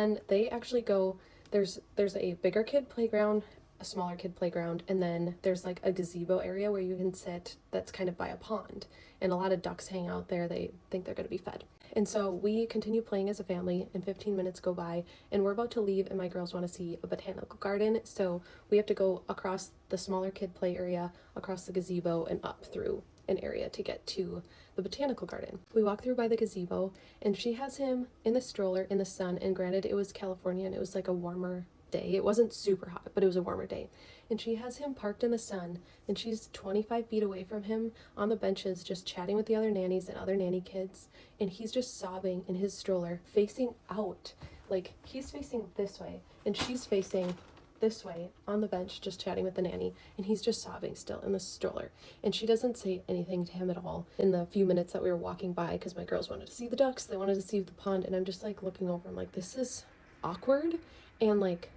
And they actually go, there's a bigger kid playground, a smaller kid playground, and then there's like a gazebo area where you can sit that's kind of by a pond. And a lot of ducks hang out there. They think they're going to be fed. And so we continue playing as a family, and 15 minutes go by, and we're about to leave, and my girls want to see a botanical garden. So we have to go across the smaller kid play area, across the gazebo, and up through an area to get to the botanical garden. We walk through by the gazebo, and she has him in the stroller in the sun. And granted, it was California and it was like a warmer day. It wasn't super hot, but it was a warmer day. And she has him parked in the sun, and she's 25 feet away from him on the benches, just chatting with the other nannies and other nanny kids. And he's just sobbing in his stroller, facing out. Like, he's facing this way, and she's facing this way on the bench, just chatting with the nanny, and he's just sobbing still in the stroller. And she doesn't say anything to him at all in the few minutes that we were walking by, because my girls wanted to see the ducks, they wanted to see the pond, and I'm just like looking over, I'm like, this is awkward and like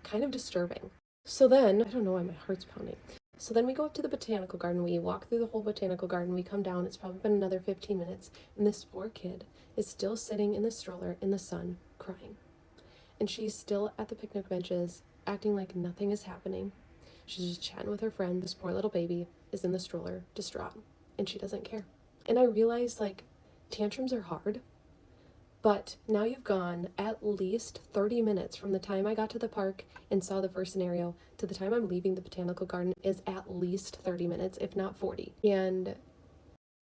kind of disturbing. So then, I don't know why my heart's pounding. So then we go up to the botanical garden, we walk through the whole botanical garden, we come down, it's probably been another 15 minutes, and this poor kid is still sitting in the stroller in the sun, crying. And she's still at the picnic benches, acting like nothing is happening. She's just chatting with her friend. This poor little baby is in the stroller, distraught, and she doesn't care. And I realized, like, tantrums are hard, but now you've gone at least 30 minutes from the time I got to the park and saw the first scenario to the time I'm leaving the botanical garden is at least 30 minutes, if not 40. And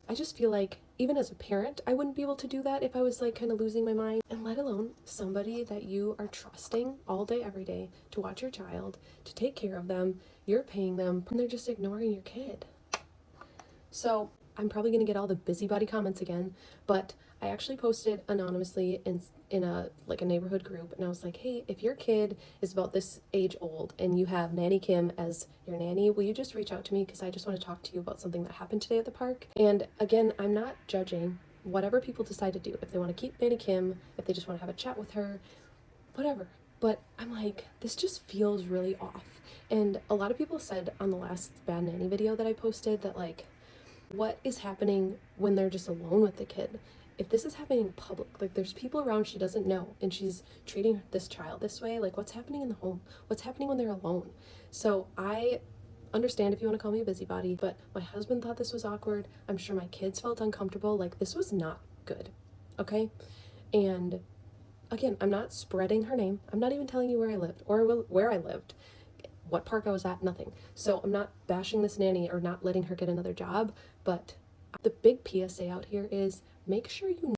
I just feel like even as a parent, I wouldn't be able to do that if I was like kind of losing my mind, and let alone somebody that you are trusting all day, every day to watch your child, to take care of them. You're paying them, and they're just ignoring your kid. So I'm probably going to get all the busybody comments again, but I actually posted anonymously in a neighborhood group, and I was like, hey, if your kid is about this age old and you have Nanny Kim as your nanny, will you just reach out to me, because I just want to talk to you about something that happened today at the park. And again, I'm not judging whatever people decide to do. If they want to keep Nanny Kim, if they just want to have a chat with her, whatever. But I'm like, this just feels really off. And a lot of people said on the last Bad Nanny video that I posted that, like, what is happening when they're just alone with the kid? If this is happening in public, like there's people around she doesn't know, and she's treating this child this way, like what's happening in the home? What's happening when they're alone? So I understand if you want to call me a busybody, but my husband thought this was awkward. I'm sure my kids felt uncomfortable. Like, this was not good, okay? And again, I'm not spreading her name. I'm not even telling you where I lived or where I lived, what park I was at, nothing. So I'm not bashing this nanny or not letting her get another job, but the big PSA out here is make sure you